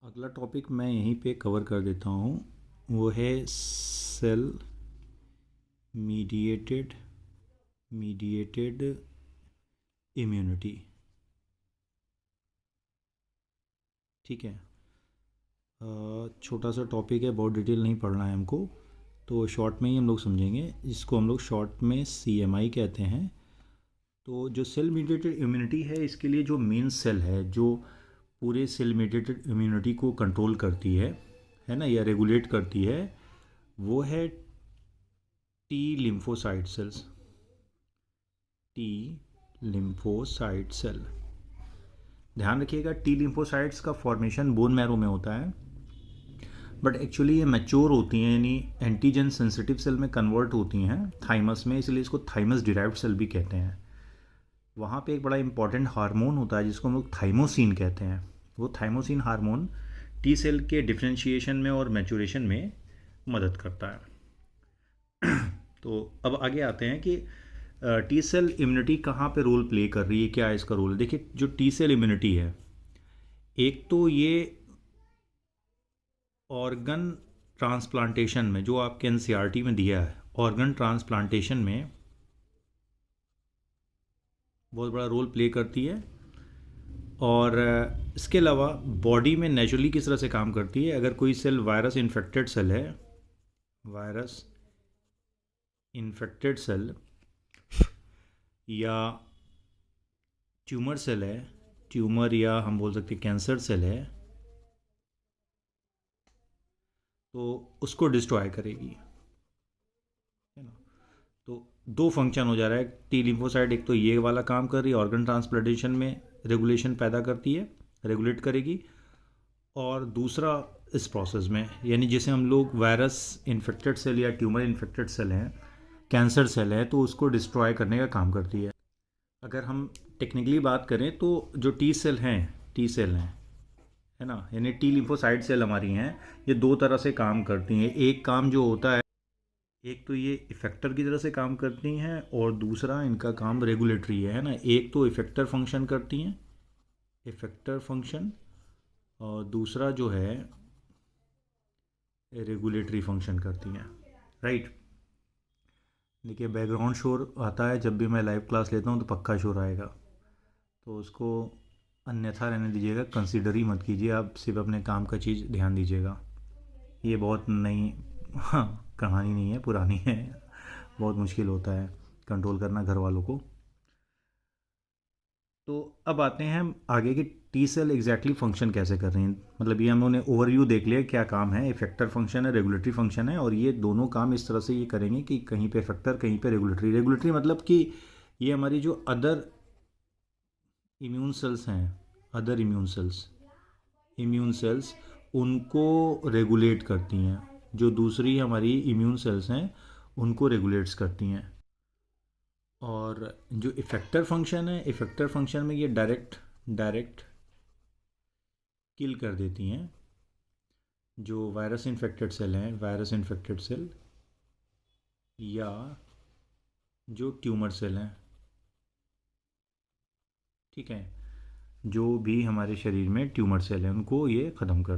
अगला टॉपिक मैं यहीं पे कवर कर देता हूँ, वो है सेल मीडिएटेड इम्यूनिटी। ठीक है। छोटा सा टॉपिक है, बहुत डिटेल नहीं पढ़ना है हमको, तो शॉर्ट में ही हम लोग समझेंगे, जिसको हम लोग शॉर्ट में CMI कहते हैं। तो जो सेल मीडिएटेड इम्यूनिटी है, इसके लिए जो मेन सेल है जो पूरे सेल मीडिएटेड इम्यूनिटी को कंट्रोल करती है ना, या रेगुलेट करती है, वो है T lymphocyte cells. T lymphocyte cell, ध्यान रखिएगा, टी लिम्फोसाइट्स का फॉर्मेशन बोन मैरो में होता है, बट एक्चुअली ये मैच्योर होती हैं, यानी एंटीजन सेंसिटिव सेल में कन्वर्ट होती हैं थाइमस में, इसलिए इसको थाइमस डिराइव्ड सेल भी कहते हैं। वहाँ पे एक बड़ा इंपॉर्टेंट हार्मोन होता है जिसको हम लोग थाइमोसिन कहते हैं। वो थाइमोसिन हार्मोन टी सेल के डिफ्रेंशिएशन में और मैच्योरेशन में मदद करता है। तो अब आगे आते हैं कि टी सेल इम्यूनिटी कहाँ पे रोल प्ले कर रही है, क्या है इसका रोल। देखिए, जो टी सेल इम्यूनिटी है, एक तो ये ऑर्गन ट्रांसप्लांटेशन में, जो आपके NCERT में दिया है, ऑर्गन ट्रांसप्लांटेशन में बहुत बड़ा रोल प्ले करती है। और इसके अलावा बॉडी में नेचुरली किस तरह से काम करती है, अगर कोई सेल वायरस इन्फेक्टेड सेल है, वायरस इन्फेक्टेड सेल या ट्यूमर सेल है, ट्यूमर या हम बोल सकते हैं कैंसर सेल है, तो उसको डिस्ट्रॉय करेगी, है ना। तो दो फंक्शन हो जा रहा है, टी लिम्फोसाइट एक तो ये वाला काम कर रही है, ऑर्गन ट्रांसप्लांटेशन में रेगुलेशन पैदा करती है, रेगुलेट करेगी, और दूसरा इस प्रोसेस में, यानी जैसे हम लोग वायरस इन्फेक्टेड सेल या ट्यूमर इन्फेक्टेड सेल हैं, कैंसर सेल है, तो उसको डिस्ट्रॉय करने का काम करती है। अगर हम टेक्निकली बात करें तो जो टी सेल हैं, टी सेल हैं, है ना, यानी टी लिम्फोसाइट सेल हमारी हैं, ये दो तरह से काम करती हैं। एक काम जो होता है, एक तो ये इफेक्टर की तरह से काम करती हैं, और दूसरा इनका काम रेगुलेटरी है ना। एक तो इफेक्टर फंक्शन करती हैं, इफेक्टर फंक्शन, और दूसरा जो है रेगुलेटरी फंक्शन करती हैं, राइट। देखिए, बैकग्राउंड शोर आता है, जब भी मैं लाइव क्लास लेता हूँ तो पक्का शोर आएगा, तो उसको अन्यथा रहने दीजिएगा, कंसीडर ही मत कीजिए, आप सिर्फ अपने काम का चीज़ ध्यान दीजिएगा। ये बहुत नई कहानी नहीं है, पुरानी है, बहुत मुश्किल होता है कंट्रोल करना घर वालों को। तो अब आते हैं हम आगे कि टी सेल एग्जैक्टली फंक्शन कैसे कर रही हैं। मतलब ये हमने ओवरव्यू देख लिया क्या काम है, इफेक्टर फंक्शन है, रेगुलेटरी फंक्शन है, और ये दोनों काम इस तरह से ये करेंगे कि कहीं पे इफेक्टर, कहीं पे रेगुलेटरी। रेगुलेटरी मतलब कि ये हमारी जो अदर इम्यून सेल्स हैं, अदर इम्यून सेल्स उनको रेगुलेट करती हैं, जो दूसरी हमारी इम्यून सेल्स हैं उनको रेगुलेट्स करती हैं। और जो इफेक्टर फंक्शन है, इफेक्टर फंक्शन में ये डायरेक्ट किल कर देती हैं जो वायरस इन्फेक्टेड सेल हैं, वायरस इन्फेक्टेड सेल या जो ट्यूमर सेल हैं, ठीक है, जो भी हमारे शरीर में ट्यूमर सेल हैं उनको ये ख़त्म कर